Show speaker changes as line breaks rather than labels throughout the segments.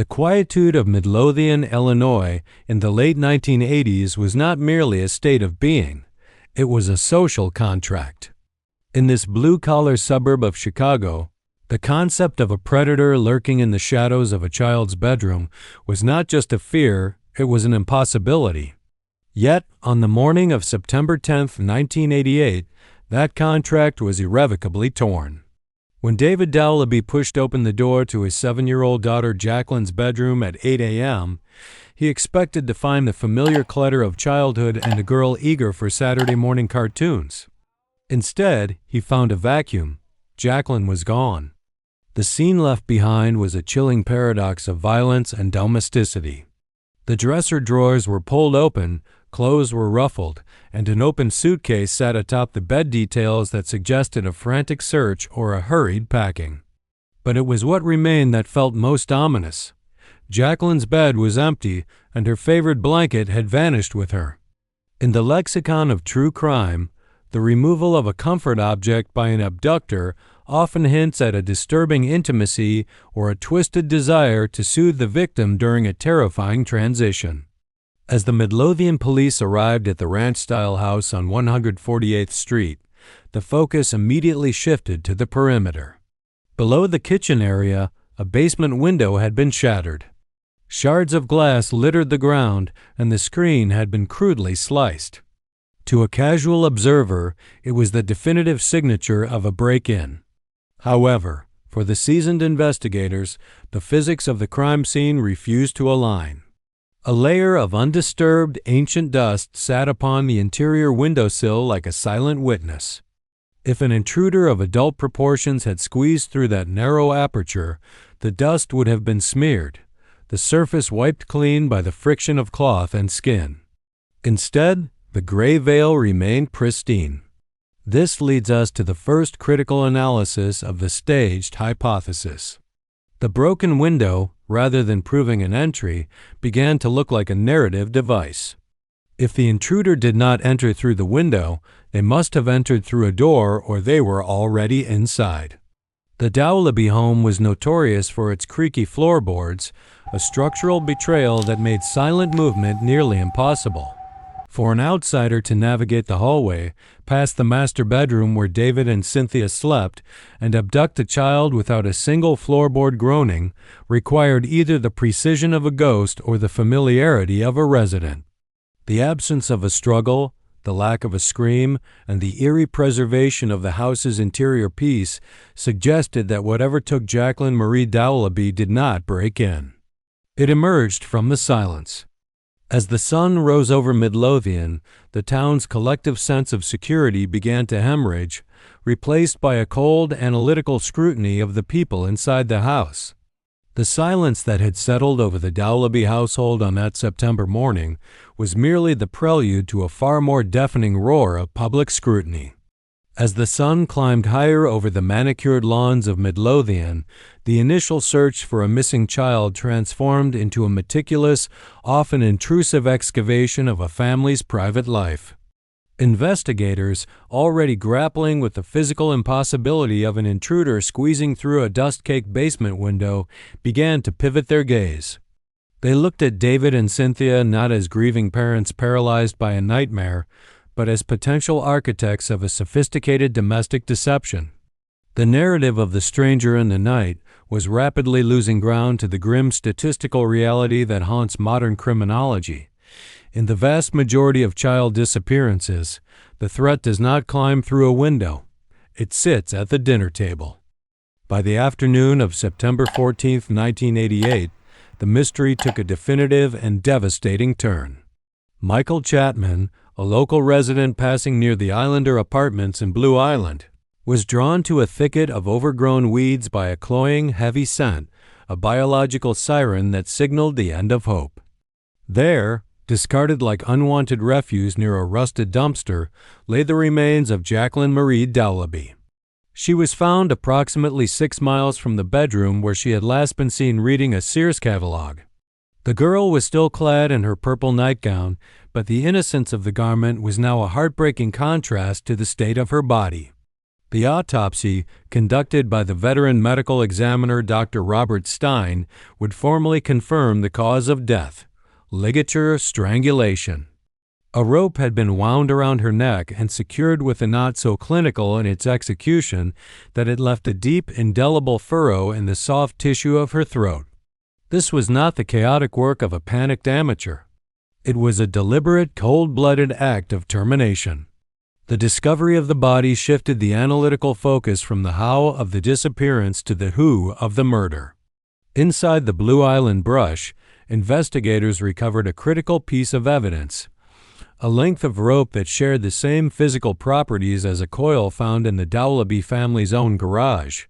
The quietude of Midlothian, Illinois, in the late 1980s was not merely a state of being, it was a social contract. In this blue-collar suburb of Chicago, the concept of a predator lurking in the shadows of a child's bedroom was not just a fear, it was an impossibility. Yet, on the morning of September 10, 1988, that contract was irrevocably torn. When David Dowlaby pushed open the door to his 7-year-old daughter Jacqueline's bedroom at 8 a.m., he expected to find the familiar clutter of childhood and a girl eager for Saturday morning cartoons. Instead, he found a vacuum. Jacqueline was gone. The scene left behind was a chilling paradox of violence and domesticity. The dresser drawers were pulled open, clothes were ruffled, and an open suitcase sat atop the bed, details that suggested a frantic search or a hurried packing. But it was what remained that felt most ominous. Jacqueline's bed was empty, and her favorite blanket had vanished with her. In the lexicon of true crime, the removal of a comfort object by an abductor often hints at a disturbing intimacy or a twisted desire to soothe the victim during a terrifying transition. As the Midlothian police arrived at the ranch-style house on 148th Street, the focus immediately shifted to the perimeter. Below the kitchen area, a basement window had been shattered. Shards of glass littered the ground, and the screen had been crudely sliced. To a casual observer, it was the definitive signature of a break-in. However, for the seasoned investigators, the physics of the crime scene refused to align. A layer of undisturbed, ancient dust sat upon the interior windowsill like a silent witness. If an intruder of adult proportions had squeezed through that narrow aperture, the dust would have been smeared, the surface wiped clean by the friction of cloth and skin. Instead, the gray veil remained pristine. This leads us to the first critical analysis of the staged hypothesis. The broken window, rather than proving an entry, began to look like a narrative device. If the intruder did not enter through the window, they must have entered through a door or they were already inside. The Dowlaby home was notorious for its creaky floorboards, a structural betrayal that made silent movement nearly impossible. For an outsider to navigate the hallway, past the master bedroom where David and Cynthia slept, and abduct a child without a single floorboard groaning required either the precision of a ghost or the familiarity of a resident. The absence of a struggle, the lack of a scream, and the eerie preservation of the house's interior peace suggested that whatever took Jacqueline Marie Dowlaby did not break in. It emerged from the silence. As the sun rose over Midlothian, the town's collective sense of security began to hemorrhage, replaced by a cold, analytical scrutiny of the people inside the house. The silence that had settled over the Dowlaby household on that September morning was merely the prelude to a far more deafening roar of public scrutiny. As the sun climbed higher over the manicured lawns of Midlothian, the initial search for a missing child transformed into a meticulous, often intrusive excavation of a family's private life. Investigators, already grappling with the physical impossibility of an intruder squeezing through a dust-caked basement window, began to pivot their gaze. They looked at David and Cynthia not as grieving parents paralyzed by a nightmare, but as potential architects of a sophisticated domestic deception. The narrative of the stranger in the night was rapidly losing ground to the grim statistical reality that haunts modern criminology. In the vast majority of child disappearances, the threat does not climb through a window. It sits at the dinner table. By the afternoon of September 14, 1988, the mystery took a definitive and devastating turn. Michael Chapman, a local resident passing near the Islander Apartments in Blue Island, was drawn to a thicket of overgrown weeds by a cloying, heavy scent, a biological siren that signaled the end of hope. There, discarded like unwanted refuse near a rusted dumpster, lay the remains of Jacqueline Marie Dowlaby. She was found approximately 6 miles from the bedroom where she had last been seen reading a Sears catalog. The girl was still clad in her purple nightgown, but the innocence of the garment was now a heartbreaking contrast to the state of her body. The autopsy, conducted by the veteran medical examiner Dr. Robert Stein, would formally confirm the cause of death: ligature strangulation. A rope had been wound around her neck and secured with a knot so clinical in its execution that it left a deep, indelible furrow in the soft tissue of her throat. This was not the chaotic work of a panicked amateur. It was a deliberate, cold-blooded act of termination. The discovery of the body shifted the analytical focus from the how of the disappearance to the who of the murder. Inside the Blue Island brush, investigators recovered a critical piece of evidence: a length of rope that shared the same physical properties as a coil found in the Dowlaby family's own garage.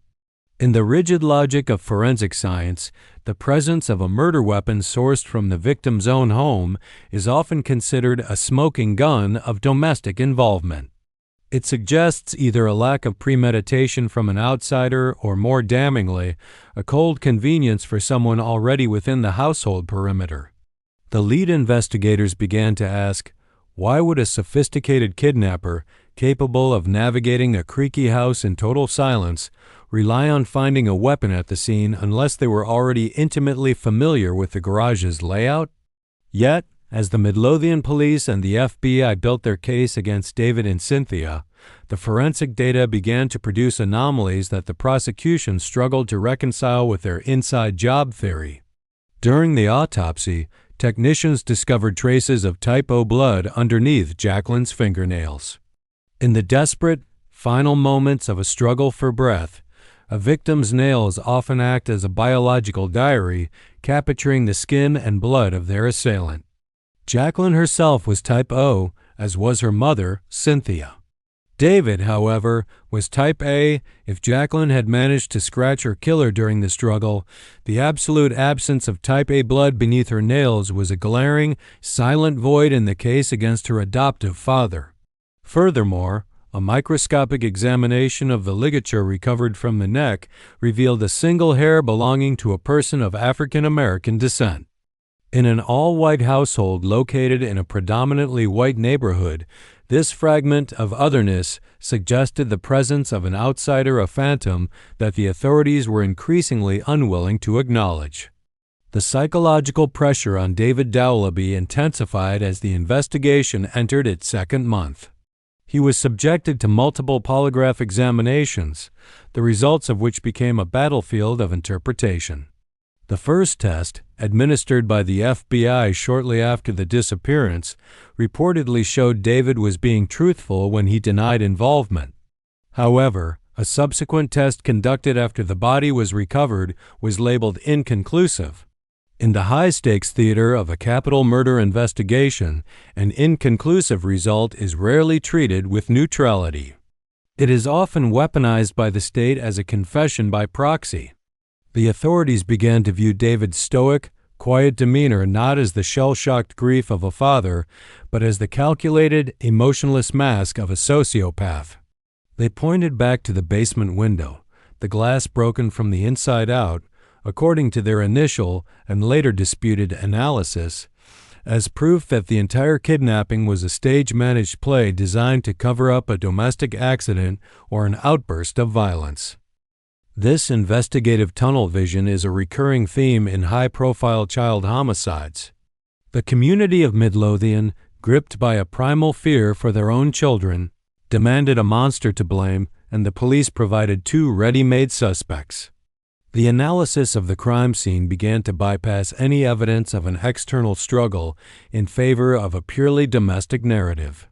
In the rigid logic of forensic science, the presence of a murder weapon sourced from the victim's own home is often considered a smoking gun of domestic involvement. It suggests either a lack of premeditation from an outsider or, more damningly, a cold convenience for someone already within the household perimeter. The lead investigators began to ask, why would a sophisticated kidnapper, capable of navigating a creaky house in total silence, rely on finding a weapon at the scene unless they were already intimately familiar with the garage's layout? Yet, as the Midlothian police and the FBI built their case against David and Cynthia, the forensic data began to produce anomalies that the prosecution struggled to reconcile with their inside job theory. During the autopsy, technicians discovered traces of type O blood underneath Jacqueline's fingernails. In the desperate, final moments of a struggle for breath, a victim's nails often act as a biological diary, capturing the skin and blood of their assailant. Jacqueline herself was type O, as was her mother, Cynthia. David, however, was type A. If Jacqueline had managed to scratch her killer during the struggle, the absolute absence of type A blood beneath her nails was a glaring, silent void in the case against her adoptive father. Furthermore, a microscopic examination of the ligature recovered from the neck revealed a single hair belonging to a person of African American descent. In an all-white household located in a predominantly white neighborhood, this fragment of otherness suggested the presence of an outsider, a phantom that the authorities were increasingly unwilling to acknowledge. The psychological pressure on David Dowlaby intensified as the investigation entered its second month. He was subjected to multiple polygraph examinations, the results of which became a battlefield of interpretation. The first test, administered by the FBI shortly after the disappearance, reportedly showed David was being truthful when he denied involvement. However, a subsequent test conducted after the body was recovered was labeled inconclusive. In the high-stakes theater of a capital murder investigation, an inconclusive result is rarely treated with neutrality. It is often weaponized by the state as a confession by proxy. The authorities began to view David's stoic, quiet demeanor not as the shell-shocked grief of a father, but as the calculated, emotionless mask of a sociopath. They pointed back to the basement window, the glass broken from the inside out, according to their initial and later disputed analysis, as proof that the entire kidnapping was a stage-managed play designed to cover up a domestic accident or an outburst of violence. This investigative tunnel vision is a recurring theme in high-profile child homicides. The community of Midlothian, gripped by a primal fear for their own children, demanded a monster to blame, and the police provided two ready-made suspects. The analysis of the crime scene began to bypass any evidence of an external struggle in favor of a purely domestic narrative.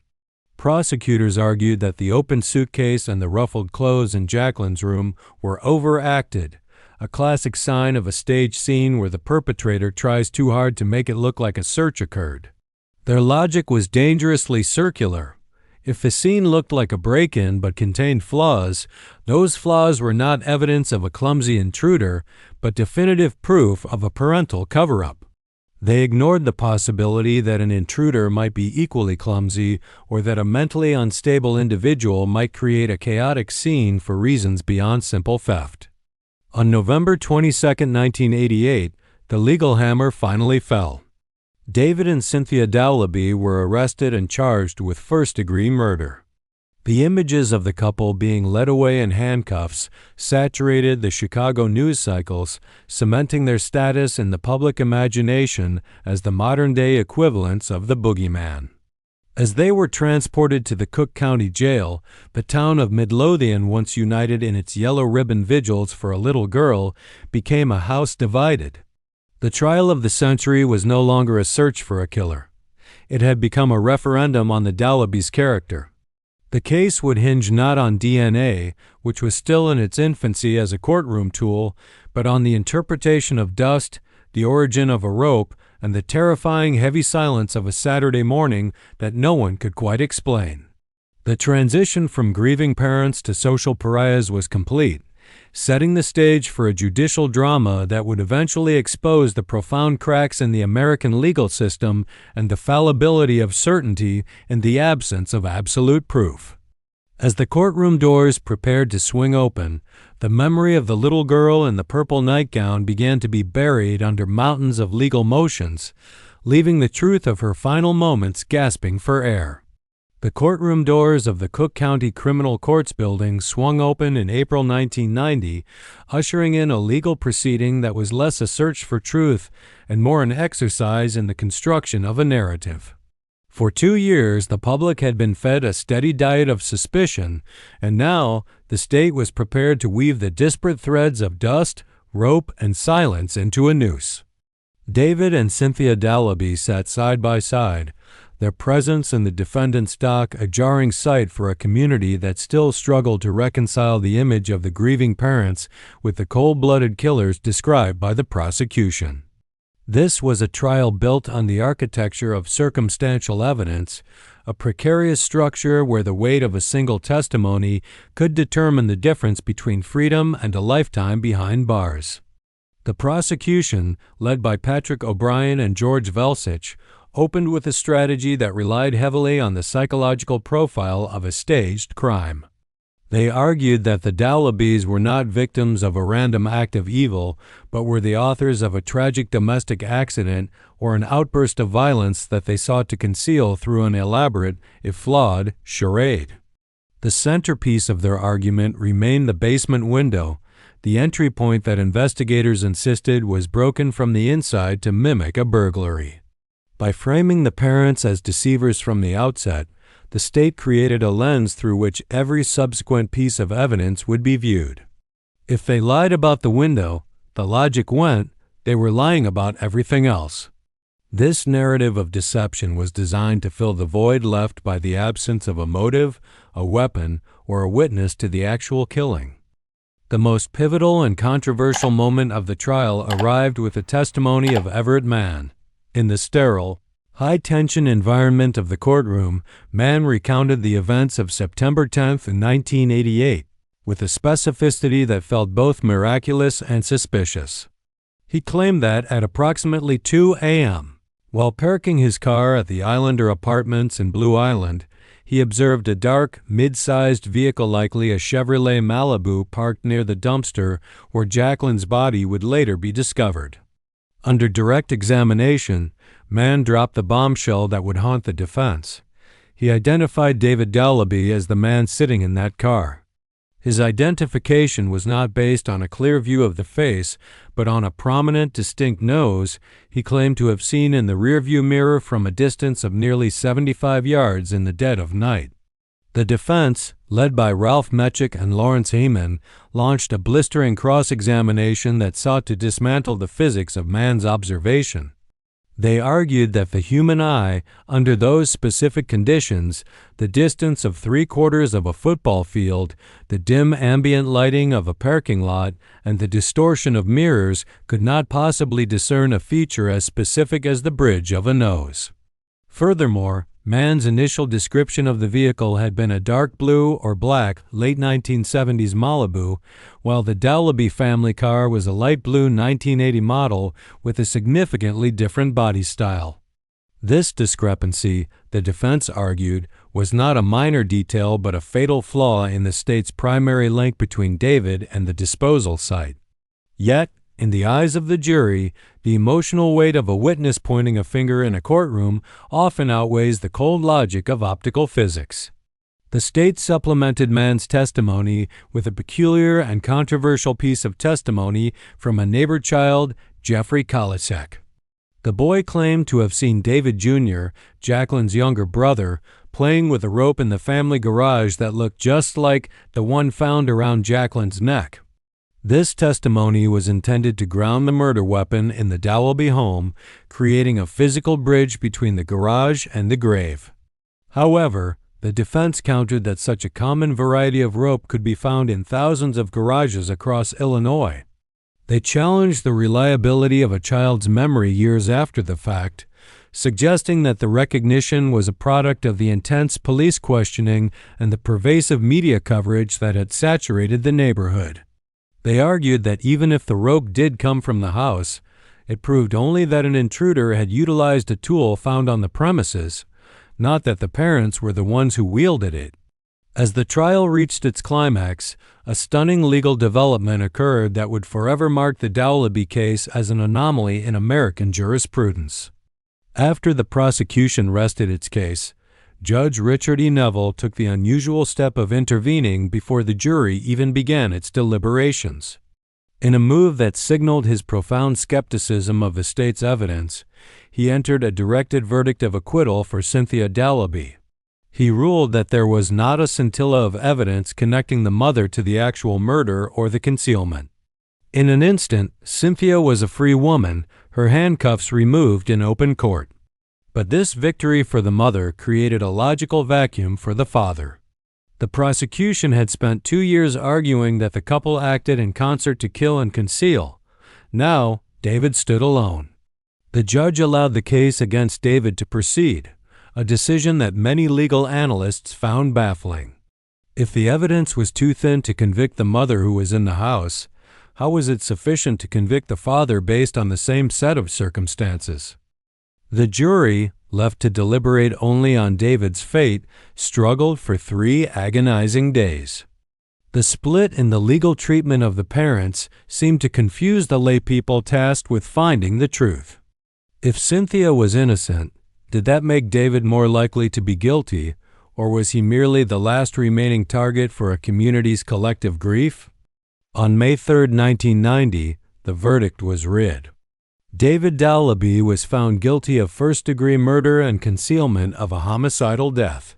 Prosecutors argued that the open suitcase and the ruffled clothes in Jacqueline's room were overacted, a classic sign of a stage scene where the perpetrator tries too hard to make it look like a search occurred. Their logic was dangerously circular. If the scene looked like a break-in but contained flaws, those flaws were not evidence of a clumsy intruder, but definitive proof of a parental cover-up. They ignored the possibility that an intruder might be equally clumsy or that a mentally unstable individual might create a chaotic scene for reasons beyond simple theft. On November 22, 1988, the legal hammer finally fell. David and Cynthia Dowlaby were arrested and charged with first-degree murder. The images of the couple being led away in handcuffs saturated the Chicago news cycles, cementing their status in the public imagination as the modern-day equivalents of the boogeyman. As they were transported to the Cook County Jail, the town of Midlothian, once united in its yellow ribbon vigils for a little girl, became a house divided. The trial of the century was no longer a search for a killer. It had become a referendum on the Dalleby's character. The case would hinge not on DNA, which was still in its infancy as a courtroom tool, but on the interpretation of dust, the origin of a rope, and the terrifying heavy silence of a Saturday morning that no one could quite explain. The transition from grieving parents to social pariahs was complete, setting the stage for a judicial drama that would eventually expose the profound cracks in the American legal system and the fallibility of certainty in the absence of absolute proof. As the courtroom doors prepared to swing open, the memory of the little girl in the purple nightgown began to be buried under mountains of legal motions, leaving the truth of her final moments gasping for air. The courtroom doors of the Cook County Criminal Courts building swung open in April 1990, ushering in a legal proceeding that was less a search for truth and more an exercise in the construction of a narrative. For 2 years, the public had been fed a steady diet of suspicion, and now the state was prepared to weave the disparate threads of dust, rope, and silence into a noose. David and Cynthia Dalleby sat side by side, their presence in the defendant's dock a jarring sight for a community that still struggled to reconcile the image of the grieving parents with the cold-blooded killers described by the prosecution. This was a trial built on the architecture of circumstantial evidence, a precarious structure where the weight of a single testimony could determine the difference between freedom and a lifetime behind bars. The prosecution, led by Patrick O'Brien and George Velsich, opened with a strategy that relied heavily on the psychological profile of a staged crime. They argued that the Dallebys were not victims of a random act of evil, but were the authors of a tragic domestic accident or an outburst of violence that they sought to conceal through an elaborate, if flawed, charade. The centerpiece of their argument remained the basement window, the entry point that investigators insisted was broken from the inside to mimic a burglary. By framing the parents as deceivers from the outset, the state created a lens through which every subsequent piece of evidence would be viewed. If they lied about the window, the logic went, they were lying about everything else. This narrative of deception was designed to fill the void left by the absence of a motive, a weapon, or a witness to the actual killing. The most pivotal and controversial moment of the trial arrived with the testimony of Everett Mann. In the sterile, high-tension environment of the courtroom, Mann recounted the events of September 10, 1988, with a specificity that felt both miraculous and suspicious. He claimed that at approximately 2 a.m., while parking his car at the Islander Apartments in Blue Island, he observed a dark, mid-sized vehicle, likely a Chevrolet Malibu, parked near the dumpster where Jacqueline's body would later be discovered. Under direct examination, Mann dropped the bombshell that would haunt the defense. He identified David Dalleby as the man sitting in that car. His identification was not based on a clear view of the face, but on a prominent, distinct nose he claimed to have seen in the rearview mirror from a distance of nearly 75 yards in the dead of night. The defense, led by Ralph Metchick and Lawrence Heyman, launched a blistering cross-examination that sought to dismantle the physics of Mann's observation. They argued that the human eye, under those specific conditions, the distance of 3/4 of a football field, the dim ambient lighting of a parking lot, and the distortion of mirrors, could not possibly discern a feature as specific as the bridge of a nose. Furthermore, Mann's initial description of the vehicle had been a dark blue or black late 1970s Malibu, while the Dalleby family car was a light blue 1980 model with a significantly different body style. This discrepancy, the defense argued, was not a minor detail but a fatal flaw in the state's primary link between David and the disposal site. Yet, in the eyes of the jury, the emotional weight of a witness pointing a finger in a courtroom often outweighs the cold logic of optical physics. The state supplemented Mann's testimony with a peculiar and controversial piece of testimony from a neighbor child, Jeffrey Kolicek. The boy claimed to have seen David Jr., Jacqueline's younger brother, playing with a rope in the family garage that looked just like the one found around Jacqueline's neck. This testimony was intended to ground the murder weapon in the Dowelby home, creating a physical bridge between the garage and the grave. However, the defense countered that such a common variety of rope could be found in thousands of garages across Illinois. They challenged the reliability of a child's memory years after the fact, suggesting that the recognition was a product of the intense police questioning and the pervasive media coverage that had saturated the neighborhood. They argued that even if the rope did come from the house, it proved only that an intruder had utilized a tool found on the premises, not that the parents were the ones who wielded it. As the trial reached its climax, a stunning legal development occurred that would forever mark the Dowelby case as an anomaly in American jurisprudence. After the prosecution rested its case, Judge Richard E. Neville took the unusual step of intervening before the jury even began its deliberations. In a move that signaled his profound skepticism of the state's evidence, he entered a directed verdict of acquittal for Cynthia Dowelby. He ruled that there was not a scintilla of evidence connecting the mother to the actual murder or the concealment. In an instant, Cynthia was a free woman, her handcuffs removed in open court. But this victory for the mother created a logical vacuum for the father. The prosecution had spent 2 years arguing that the couple acted in concert to kill and conceal. Now, David stood alone. The judge allowed the case against David to proceed, a decision that many legal analysts found baffling. If the evidence was too thin to convict the mother who was in the house, how was it sufficient to convict the father based on the same set of circumstances? The jury, left to deliberate only on David's fate, struggled for 3 agonizing days. The split in the legal treatment of the parents seemed to confuse the laypeople tasked with finding the truth. If Cynthia was innocent, did that make David more likely to be guilty, or was he merely the last remaining target for a community's collective grief? On May 3, 1990, the verdict was read. David Dowelby was found guilty of first-degree murder and concealment of a homicidal death.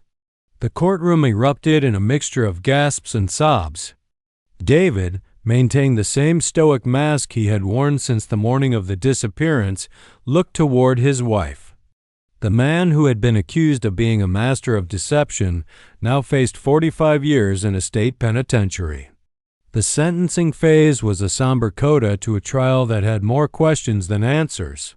The courtroom erupted in a mixture of gasps and sobs. David, maintaining the same stoic mask he had worn since the morning of the disappearance, looked toward his wife. The man who had been accused of being a master of deception now faced 45 years in a state penitentiary. The sentencing phase was a somber coda to a trial that had more questions than answers.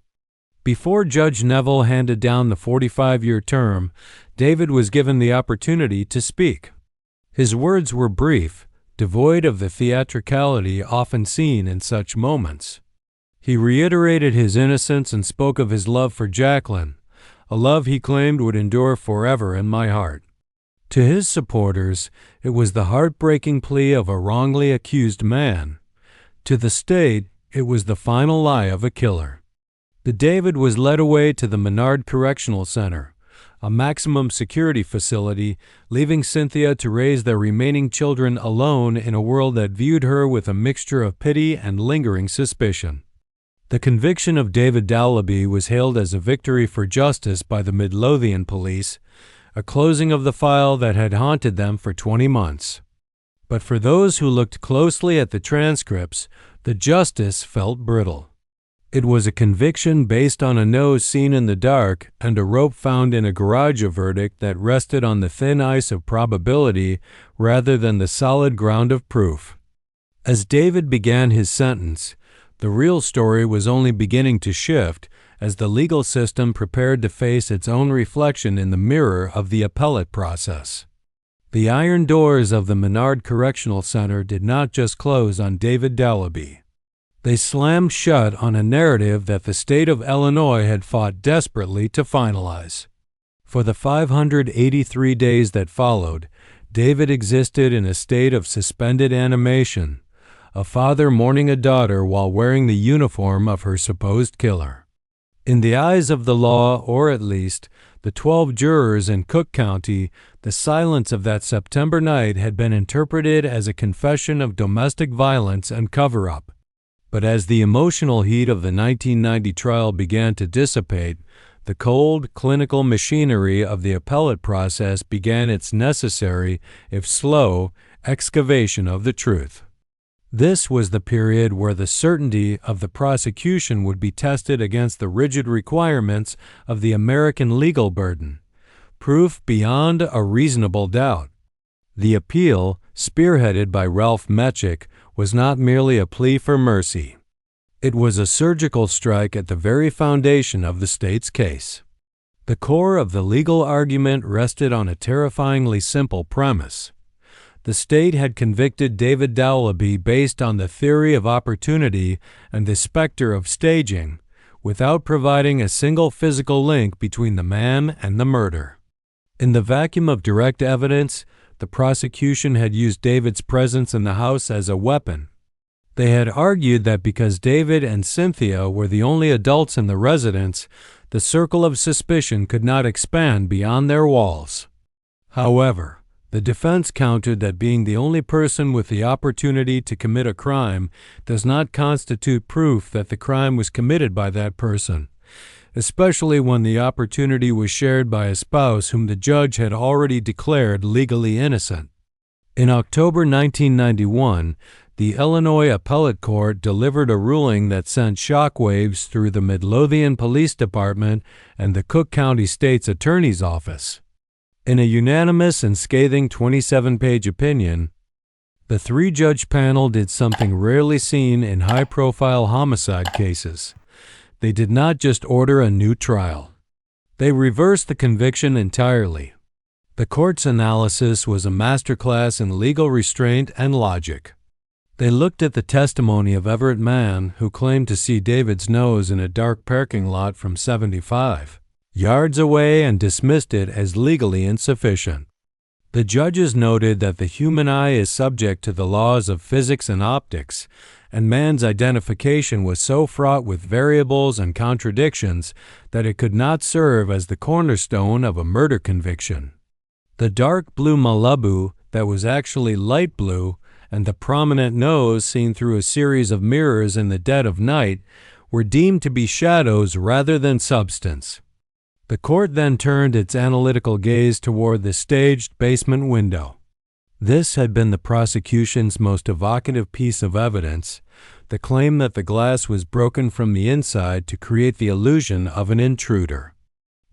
Before Judge Neville handed down the 45-year term, David was given the opportunity to speak. His words were brief, devoid of the theatricality often seen in such moments. He reiterated his innocence and spoke of his love for Jacqueline, a love he claimed would endure forever in my heart. To his supporters, it was the heartbreaking plea of a wrongly accused man. To the state, it was the final lie of a killer. The David was led away to the Menard Correctional Center, a maximum security facility, leaving Cynthia to raise their remaining children alone in a world that viewed her with a mixture of pity and lingering suspicion. The conviction of David Dowelby was hailed as a victory for justice by the Midlothian police, a closing of the file that had haunted them for 20 months. But for those who looked closely at the transcripts, the justice felt brittle. It was a conviction based on a nose seen in the dark and a rope found in a garage verdict that rested on the thin ice of probability rather than the solid ground of proof. As David began his sentence, the real story was only beginning to shift as the legal system prepared to face its own reflection in the mirror of the appellate process. The iron doors of the Menard Correctional Center did not just close on David Dowelby. They slammed shut on a narrative that the state of Illinois had fought desperately to finalize. For the 583 days that followed, David existed in a state of suspended animation, a father mourning a daughter while wearing the uniform of her supposed killer. In the eyes of the law, or at least the 12 jurors in Cook County, the silence of that September night had been interpreted as a confession of domestic violence and cover-up. But as the emotional heat of the 1990 trial began to dissipate, the cold, clinical machinery of the appellate process began its necessary, if slow, excavation of the truth. This was the period where the certainty of the prosecution would be tested against the rigid requirements of the American legal burden, proof beyond a reasonable doubt. The appeal, spearheaded by Ralph Metchick, was not merely a plea for mercy. It was a surgical strike at the very foundation of the state's case. The core of the legal argument rested on a terrifyingly simple premise. The state had convicted David Dowlaby based on the theory of opportunity and the specter of staging, without providing a single physical link between the man and the murder. In the vacuum of direct evidence, the prosecution had used David's presence in the house as a weapon. They had argued that because David and Cynthia were the only adults in the residence, the circle of suspicion could not expand beyond their walls. However, the defense countered that being the only person with the opportunity to commit a crime does not constitute proof that the crime was committed by that person, especially when the opportunity was shared by a spouse whom the judge had already declared legally innocent. In October 1991, the Illinois Appellate Court delivered a ruling that sent shockwaves through the Midlothian Police Department and the Cook County State's Attorney's Office. In a unanimous and scathing 27-page opinion, the three-judge panel did something rarely seen in high-profile homicide cases. They did not just order a new trial. They reversed the conviction entirely. The court's analysis was a masterclass in legal restraint and logic. They looked at the testimony of Everett Mann, who claimed to see David's nose in a dark parking lot from 75 yards away, and dismissed it as legally insufficient. The judges noted that the human eye is subject to the laws of physics and optics, and Mann's identification was so fraught with variables and contradictions that it could not serve as the cornerstone of a murder conviction. The dark blue Malibu that was actually light blue, and the prominent nose seen through a series of mirrors in the dead of night were deemed to be shadows rather than substance. The court then turned its analytical gaze toward the staged basement window. This had been the prosecution's most evocative piece of evidence, the claim that the glass was broken from the inside to create the illusion of an intruder.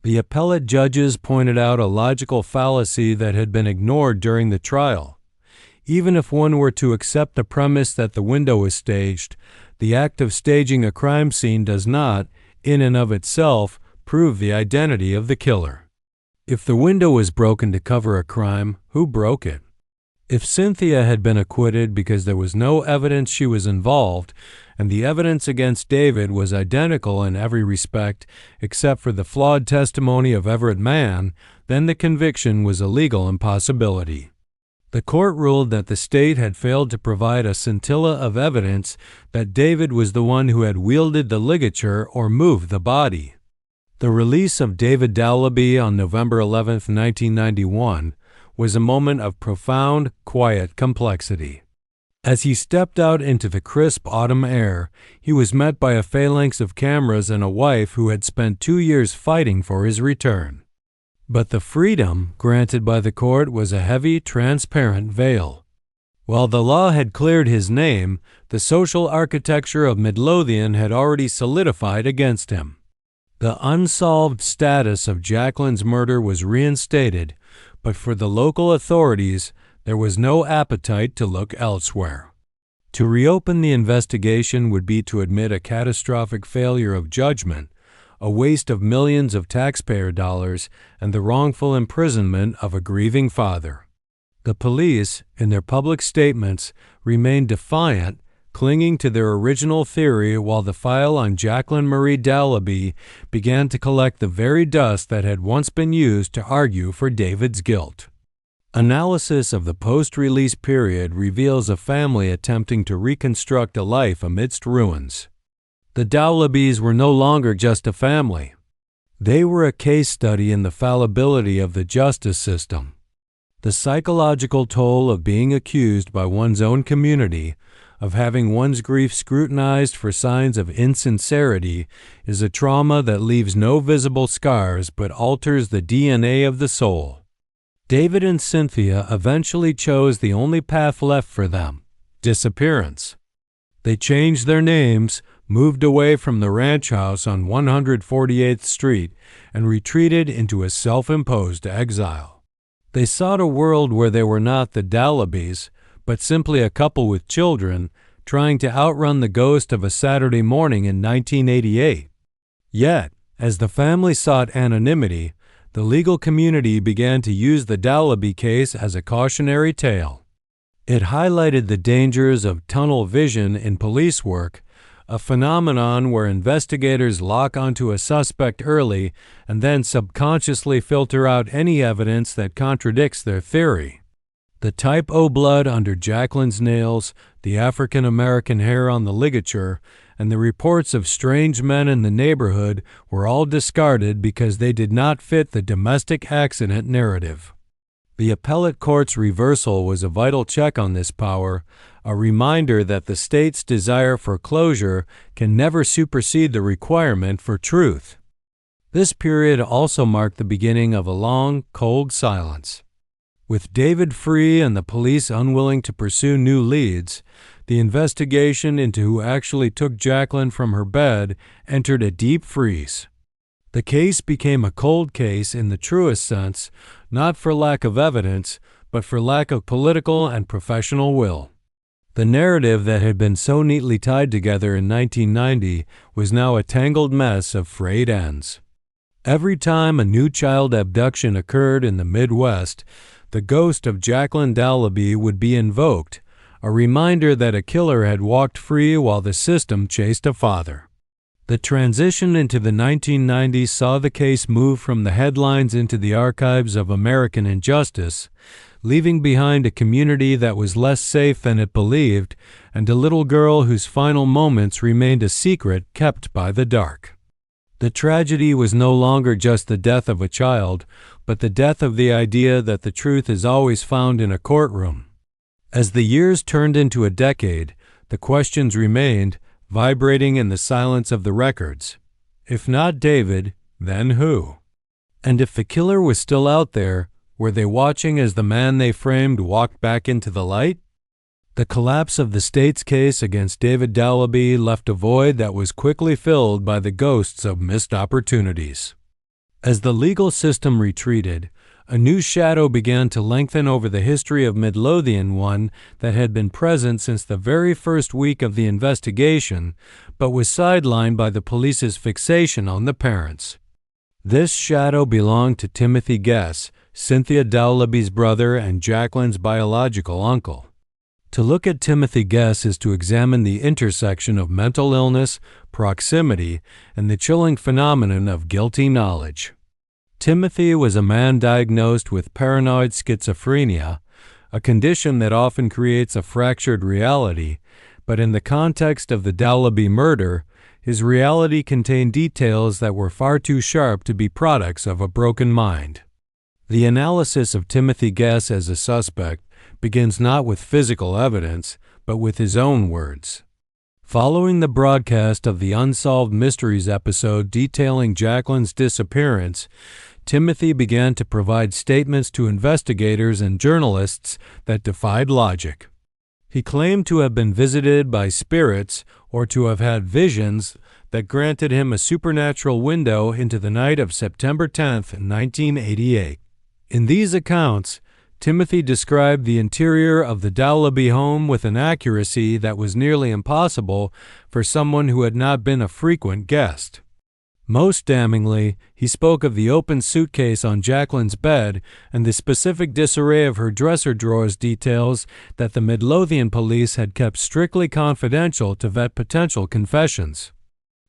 The appellate judges pointed out a logical fallacy that had been ignored during the trial. Even if one were to accept the premise that the window was staged, the act of staging a crime scene does not, in and of itself, prove the identity of the killer. If the window was broken to cover a crime, who broke it? If Cynthia had been acquitted because there was no evidence she was involved, and the evidence against David was identical in every respect except for the flawed testimony of Everett Mann, then the conviction was a legal impossibility. The court ruled that the state had failed to provide a scintilla of evidence that David was the one who had wielded the ligature or moved the body. The release of David Dowlaby on November 11, 1991, was a moment of profound, quiet complexity. As he stepped out into the crisp autumn air, he was met by a phalanx of cameras and a wife who had spent 2 years fighting for his return. But the freedom granted by the court was a heavy, transparent veil. While the law had cleared his name, the social architecture of Midlothian had already solidified against him. The unsolved status of Jacqueline's murder was reinstated, but for the local authorities, there was no appetite to look elsewhere. To reopen the investigation would be to admit a catastrophic failure of judgment, a waste of millions of taxpayer dollars, and the wrongful imprisonment of a grieving father. The police, in their public statements, remained defiant, clinging to their original theory while the file on Jacqueline Marie Dowlaby began to collect the very dust that had once been used to argue for David's guilt. Analysis of the post-release period reveals a family attempting to reconstruct a life amidst ruins. The Dowlabys were no longer just a family. They were a case study in the fallibility of the justice system. The psychological toll of being accused by one's own community, of having one's grief scrutinized for signs of insincerity, is a trauma that leaves no visible scars but alters the DNA of the soul. David and Cynthia eventually chose the only path left for them: disappearance. They changed their names, moved away from the ranch house on 148th Street, and retreated into a self-imposed exile. They sought a world where they were not the Dowlabys, but simply a couple with children, trying to outrun the ghost of a Saturday morning in 1988. Yet, as the family sought anonymity, the legal community began to use the Dowlaby case as a cautionary tale. It highlighted the dangers of tunnel vision in police work, a phenomenon where investigators lock onto a suspect early and then subconsciously filter out any evidence that contradicts their theory. The type O blood under Jacqueline's nails, the African American hair on the ligature, and the reports of strange men in the neighborhood were all discarded because they did not fit the domestic accident narrative. The appellate court's reversal was a vital check on this power, a reminder that the state's desire for closure can never supersede the requirement for truth. This period also marked the beginning of a long, cold silence. With David free and the police unwilling to pursue new leads, the investigation into who actually took Jacqueline from her bed entered a deep freeze. The case became a cold case in the truest sense, not for lack of evidence, but for lack of political and professional will. The narrative that had been so neatly tied together in 1990 was now a tangled mess of frayed ends. Every time a new child abduction occurred in the Midwest, the ghost of Jacqueline Dowlaby would be invoked, a reminder that a killer had walked free while the system chased a father. The transition into the 1990s saw the case move from the headlines into the archives of American injustice, leaving behind a community that was less safe than it believed, and a little girl whose final moments remained a secret kept by the dark. The tragedy was no longer just the death of a child, but the death of the idea that the truth is always found in a courtroom. As the years turned into a decade, the questions remained, vibrating in the silence of the records. If not David, then who? And if the killer was still out there, were they watching as the man they framed walked back into the light? The collapse of the state's case against David Dowlaby left a void that was quickly filled by the ghosts of missed opportunities. As the legal system retreated, a new shadow began to lengthen over the history of Midlothian, one that had been present since the very first week of the investigation, but was sidelined by the police's fixation on the parents. This shadow belonged to Timothy Guess, Cynthia Dowlaby's brother and Jacqueline's biological uncle. To look at Timothy Guess is to examine the intersection of mental illness, proximity, and the chilling phenomenon of guilty knowledge. Timothy was a man diagnosed with paranoid schizophrenia, a condition that often creates a fractured reality, but in the context of the Dowlaby murder, his reality contained details that were far too sharp to be products of a broken mind. The analysis of Timothy Guess as a suspect begins not with physical evidence, but with his own words. Following the broadcast of the Unsolved Mysteries episode detailing Jacqueline's disappearance, Timothy began to provide statements to investigators and journalists that defied logic. He claimed to have been visited by spirits or to have had visions that granted him a supernatural window into the night of September 10, 1988. In these accounts, Timothy described the interior of the Dowlaby home with an accuracy that was nearly impossible for someone who had not been a frequent guest. Most damningly, he spoke of the open suitcase on Jacqueline's bed and the specific disarray of her dresser drawers details that the Midlothian police had kept strictly confidential to vet potential confessions.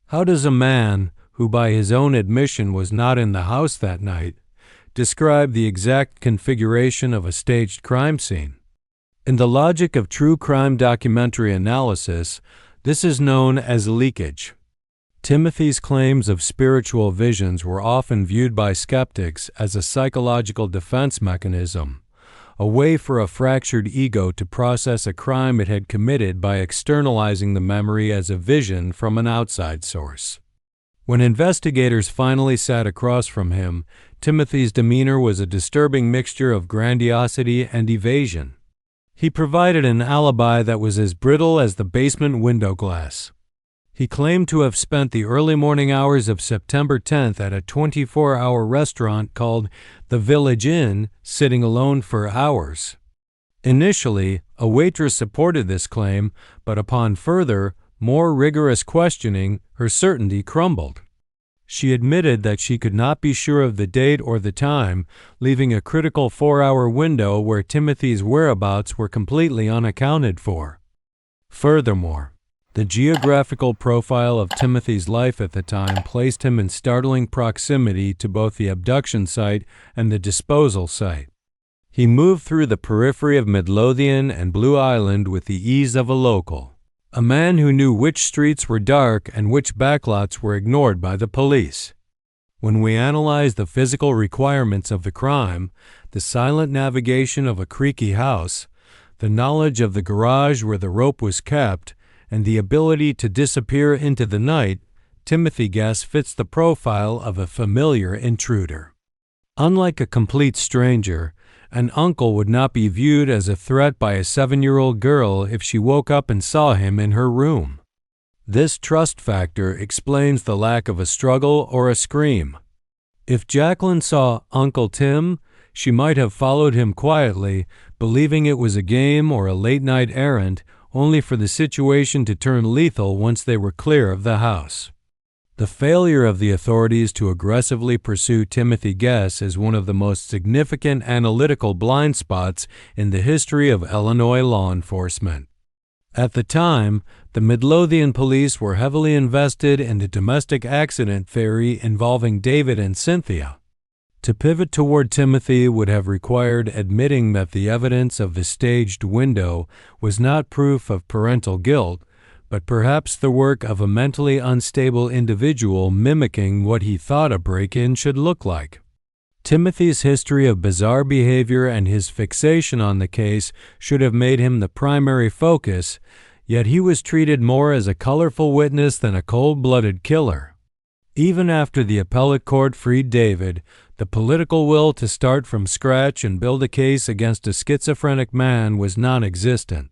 How does a man, who by his own admission was not in the house that night, describe the exact configuration of a staged crime scene? In the logic of true crime documentary analysis, this is known as leakage. Timothy's claims of spiritual visions were often viewed by skeptics as a psychological defense mechanism, a way for a fractured ego to process a crime it had committed by externalizing the memory as a vision from an outside source. When investigators finally sat across from him, Timothy's demeanor was a disturbing mixture of grandiosity and evasion. He provided an alibi that was as brittle as the basement window glass. He claimed to have spent the early morning hours of September 10th at a 24-hour restaurant called the Village Inn, sitting alone for hours. Initially, a waitress supported this claim, but upon further, more rigorous questioning, her certainty crumbled. She admitted that she could not be sure of the date or the time, leaving a critical 4-hour window where Timothy's whereabouts were completely unaccounted for. Furthermore, the geographical profile of Timothy's life at the time placed him in startling proximity to both the abduction site and the disposal site. He moved through the periphery of Midlothian and Blue Island with the ease of a local, a man who knew which streets were dark and which backlots were ignored by the police. When we analyze the physical requirements of the crime, the silent navigation of a creaky house, the knowledge of the garage where the rope was kept, and the ability to disappear into the night, Timothy Guess fits the profile of a familiar intruder. Unlike a complete stranger, an uncle would not be viewed as a threat by a 7-year-old girl if she woke up and saw him in her room. This trust factor explains the lack of a struggle or a scream. If Jacqueline saw Uncle Tim, she might have followed him quietly, believing it was a game or a late-night errand, only for the situation to turn lethal once they were clear of the house. The failure of the authorities to aggressively pursue Timothy Guess is one of the most significant analytical blind spots in the history of Illinois law enforcement. At the time, the Midlothian police were heavily invested in the domestic accident theory involving David and Cynthia. To pivot toward Timothy would have required admitting that the evidence of the staged window was not proof of parental guilt, but perhaps the work of a mentally unstable individual mimicking what he thought a break-in should look like. Timothy's history of bizarre behavior and his fixation on the case should have made him the primary focus, yet he was treated more as a colorful witness than a cold-blooded killer. Even after the appellate court freed David, the political will to start from scratch and build a case against a schizophrenic man was non-existent.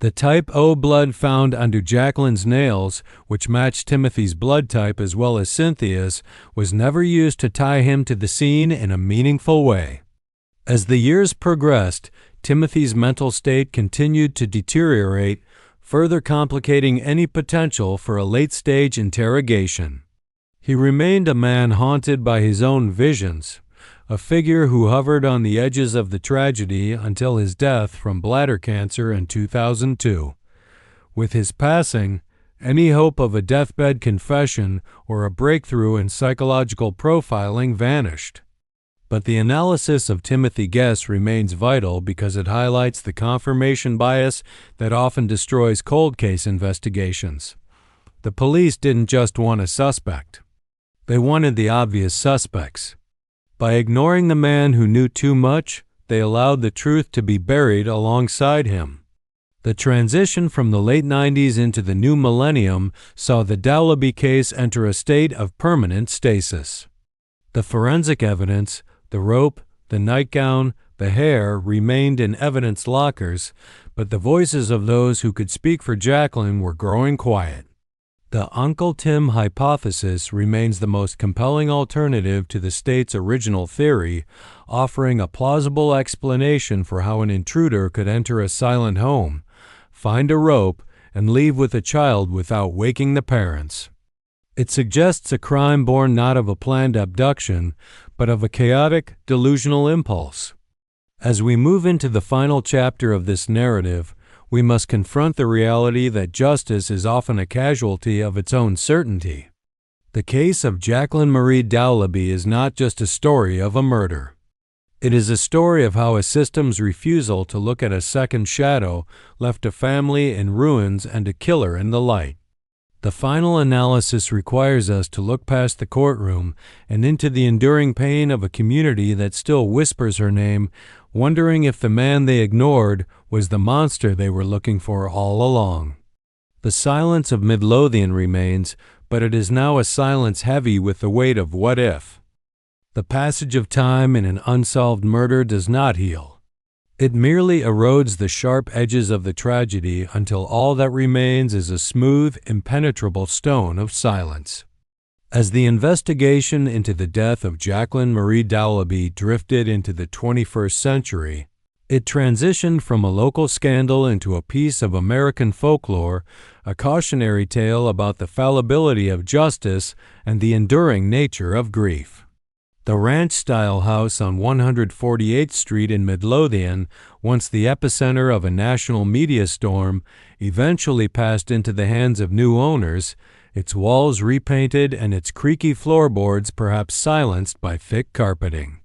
The type O blood found under Jacqueline's nails, which matched Timothy's blood type as well as Cynthia's, was never used to tie him to the scene in a meaningful way. As the years progressed, Timothy's mental state continued to deteriorate, further complicating any potential for a late-stage interrogation. He remained a man haunted by his own visions, a figure who hovered on the edges of the tragedy until his death from bladder cancer in 2002. With his passing, any hope of a deathbed confession or a breakthrough in psychological profiling vanished. But the analysis of Timothy Guess remains vital because it highlights the confirmation bias that often destroys cold case investigations. The police didn't just want a suspect. They wanted the obvious suspects. By ignoring the man who knew too much, they allowed the truth to be buried alongside him. The transition from the late 90s into the new millennium saw the Dowlaby case enter a state of permanent stasis. The forensic evidence, the rope, the nightgown, the hair remained in evidence lockers, but the voices of those who could speak for Jacqueline were growing quiet. The Uncle Tim hypothesis remains the most compelling alternative to the state's original theory, offering a plausible explanation for how an intruder could enter a silent home, find a rope, and leave with a child without waking the parents. It suggests a crime born not of a planned abduction, but of a chaotic, delusional impulse. As we move into the final chapter of this narrative, we must confront the reality that justice is often a casualty of its own certainty. The case of Jacqueline Marie Dowlaby is not just a story of a murder. It is a story of how a system's refusal to look at a second shadow left a family in ruins and a killer in the light. The final analysis requires us to look past the courtroom and into the enduring pain of a community that still whispers her name, wondering if the man they ignored was the monster they were looking for all along. The silence of Midlothian remains, but it is now a silence heavy with the weight of what if. The passage of time in an unsolved murder does not heal. It merely erodes the sharp edges of the tragedy until all that remains is a smooth, impenetrable stone of silence. As the investigation into the death of Jacqueline Marie Dowlaby drifted into the 21st century, it transitioned from a local scandal into a piece of American folklore, a cautionary tale about the fallibility of justice and the enduring nature of grief. The ranch-style house on 148th Street in Midlothian, once the epicenter of a national media storm, eventually passed into the hands of new owners, its walls repainted and its creaky floorboards perhaps silenced by thick carpeting.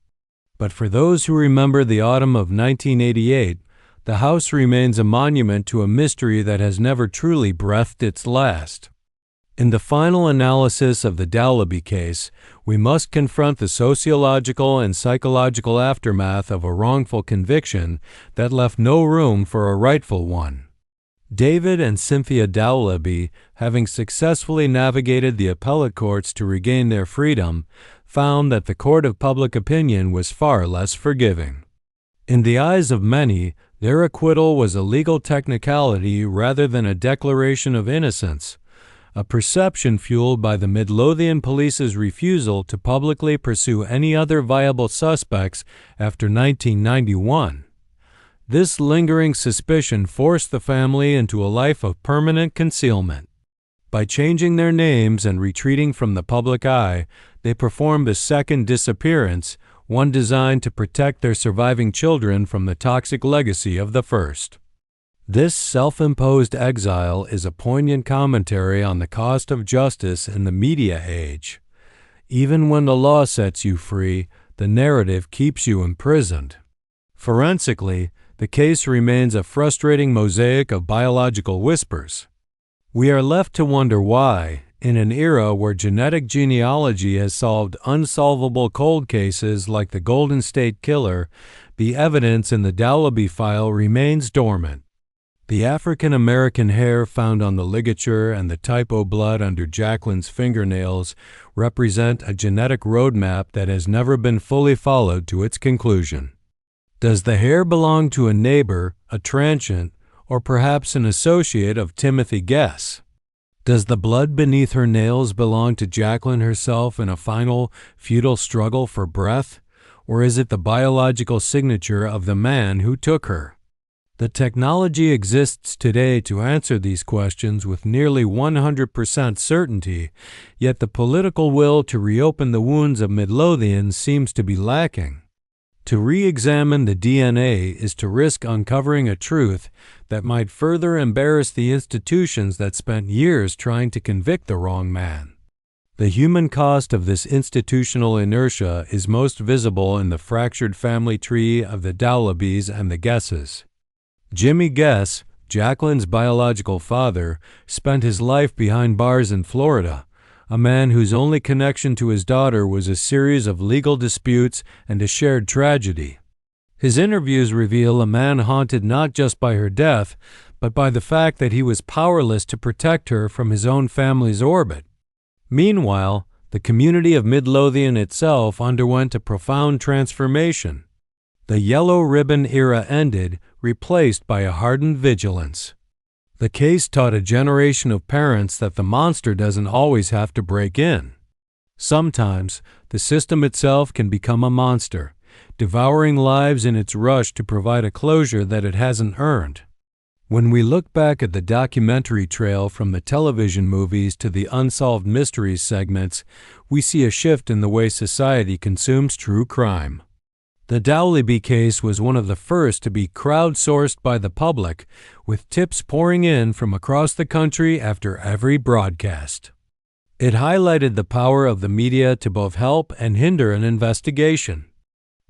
But for those who remember the autumn of 1988, the house remains a monument to a mystery that has never truly breathed its last. In the final analysis of the Dowlaby case, we must confront the sociological and psychological aftermath of a wrongful conviction that left no room for a rightful one. David and Cynthia Dowlaby, having successfully navigated the appellate courts to regain their freedom, found that the court of public opinion was far less forgiving. In the eyes of many, their acquittal was a legal technicality rather than a declaration of innocence, a perception fueled by the Midlothian police's refusal to publicly pursue any other viable suspects after 1991. This lingering suspicion forced the family into a life of permanent concealment. By changing their names and retreating from the public eye, they performed a second disappearance, one designed to protect their surviving children from the toxic legacy of the first. This self-imposed exile is a poignant commentary on the cost of justice in the media age. Even when the law sets you free, the narrative keeps you imprisoned. Forensically, the case remains a frustrating mosaic of biological whispers. We are left to wonder why, in an era where genetic genealogy has solved unsolvable cold cases like the Golden State Killer, the evidence in the Dowlaby file remains dormant. The African-American hair found on the ligature and the type O blood under Jacqueline's fingernails represent a genetic roadmap that has never been fully followed to its conclusion. Does the hair belong to a neighbor, a transient, or perhaps an associate of Timothy Guess? Does the blood beneath her nails belong to Jacqueline herself in a final, futile struggle for breath, or is it the biological signature of the man who took her? The technology exists today to answer these questions with nearly 100% certainty, yet the political will to reopen the wounds of Midlothian seems to be lacking. To re-examine the DNA is to risk uncovering a truth that might further embarrass the institutions that spent years trying to convict the wrong man. The human cost of this institutional inertia is most visible in the fractured family tree of the Dowlabys and the Guesses. Jimmy Guess, Jacqueline's biological father, spent his life behind bars in Florida, a man whose only connection to his daughter was a series of legal disputes and a shared tragedy. His interviews reveal a man haunted not just by her death, but by the fact that he was powerless to protect her from his own family's orbit. Meanwhile, the community of Midlothian itself underwent a profound transformation. The yellow ribbon era ended, replaced by a hardened vigilance. The case taught a generation of parents that the monster doesn't always have to break in. Sometimes, the system itself can become a monster, devouring lives in its rush to provide a closure that it hasn't earned. When we look back at the documentary trail from the television movies to the Unsolved Mysteries segments, we see a shift in the way society consumes true crime. The Dowlaby case was one of the first to be crowdsourced by the public, with tips pouring in from across the country after every broadcast. It highlighted the power of the media to both help and hinder an investigation.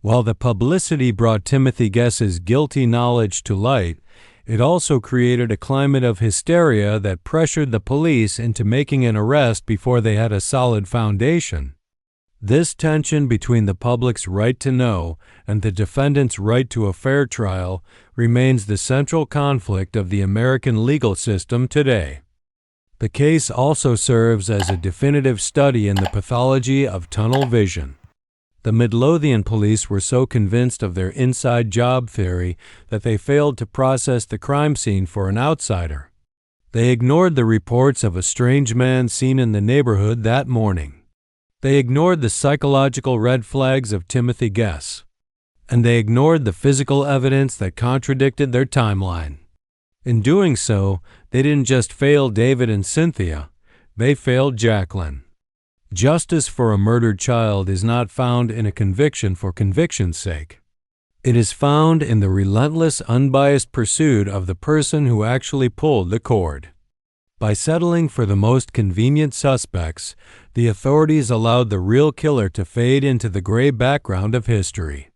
While the publicity brought Timothy Guess's guilty knowledge to light, It also created a climate of hysteria that pressured the police into making an arrest before they had a solid foundation. This tension between the public's right to know and the defendant's right to a fair trial remains the central conflict of the American legal system today. The case also serves as a definitive study in the pathology of tunnel vision. The Midlothian police were so convinced of their inside job theory that they failed to process the crime scene for an outsider. They ignored the reports of a strange man seen in the neighborhood that morning. They ignored the psychological red flags of Timothy Guess. And they ignored the physical evidence that contradicted their timeline. In doing so, they didn't just fail David and Cynthia, they failed Jacqueline. Justice for a murdered child is not found in a conviction for conviction's sake. It is found in the relentless, unbiased pursuit of the person who actually pulled the cord. By settling for the most convenient suspects, the authorities allowed the real killer to fade into the gray background of history.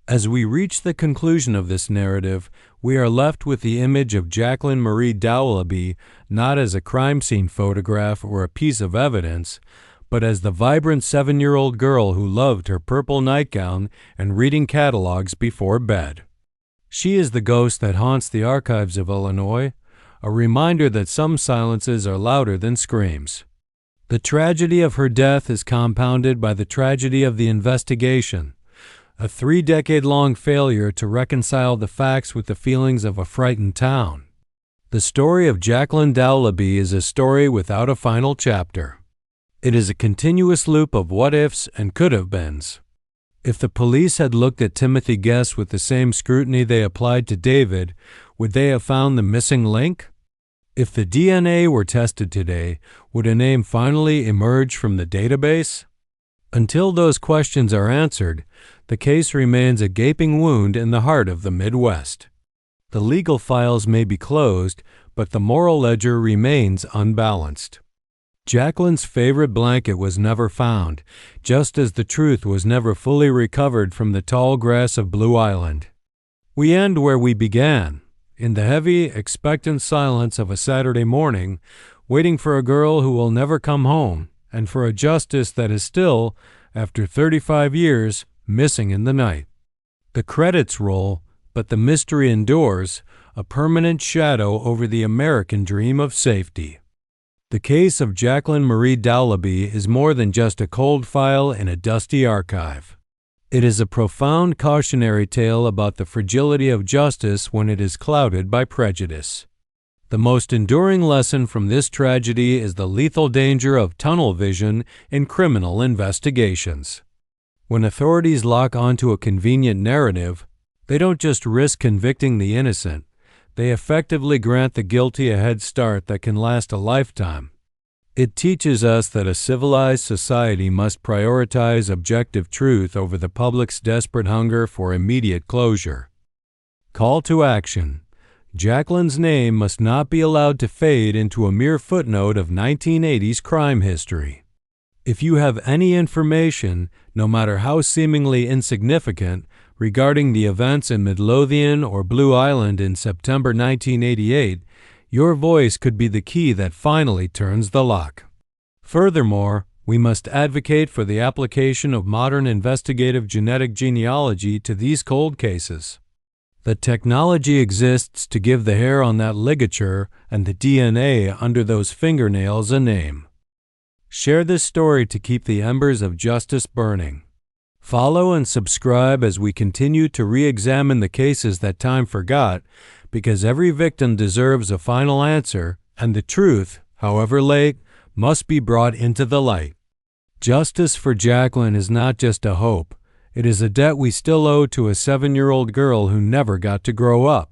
As we reach the conclusion of this narrative, we are left with the image of Jacqueline Marie Dowlaby not as a crime scene photograph or a piece of evidence, but as the vibrant 7-year-old girl who loved her purple nightgown and reading catalogs before bed. She is the ghost that haunts the archives of Illinois, a reminder that some silences are louder than screams. The tragedy of her death is compounded by the tragedy of the investigation, a 3-decade-long failure to reconcile the facts with the feelings of a frightened town. The story of Jacqueline Dowlaby is a story without a final chapter. It is a continuous loop of what-ifs and could-have-beens. If the police had looked at Timothy Guess with the same scrutiny they applied to David, would they have found the missing link? If the DNA were tested today, would a name finally emerge from the database? Until those questions are answered, the case remains a gaping wound in the heart of the Midwest. The legal files may be closed, but the moral ledger remains unbalanced. Jacqueline's favorite blanket was never found, just as the truth was never fully recovered from the tall grass of Blue Island. We end where we began, in the heavy, expectant silence of a Saturday morning, waiting for a girl who will never come home, and for a justice that is still, after 35 years, missing in the night. The credits roll, but the mystery endures, a permanent shadow over the American dream of safety. The case of Jacqueline Marie Dowlaby is more than just a cold file in a dusty archive. It is a profound cautionary tale about the fragility of justice when it is clouded by prejudice. The most enduring lesson from this tragedy is the lethal danger of tunnel vision in criminal investigations. When authorities lock onto a convenient narrative, they don't just risk convicting the innocent, they effectively grant the guilty a head start that can last a lifetime. It teaches us that a civilized society must prioritize objective truth over the public's desperate hunger for immediate closure. Call to action. Jacqueline's name must not be allowed to fade into a mere footnote of 1980s crime history. If you have any information, no matter how seemingly insignificant, regarding the events in Midlothian or Blue Island in September 1988, your voice could be the key that finally turns the lock. Furthermore, we must advocate for the application of modern investigative genetic genealogy to these cold cases. The technology exists to give the hair on that ligature and the DNA under those fingernails a name. Share this story to keep the embers of justice burning. Follow and subscribe as we continue to re-examine the cases that time forgot, because every victim deserves a final answer, and the truth, however late, must be brought into the light. Justice for Jacqueline is not just a hope. It is a debt we still owe to a 7-year-old girl who never got to grow up.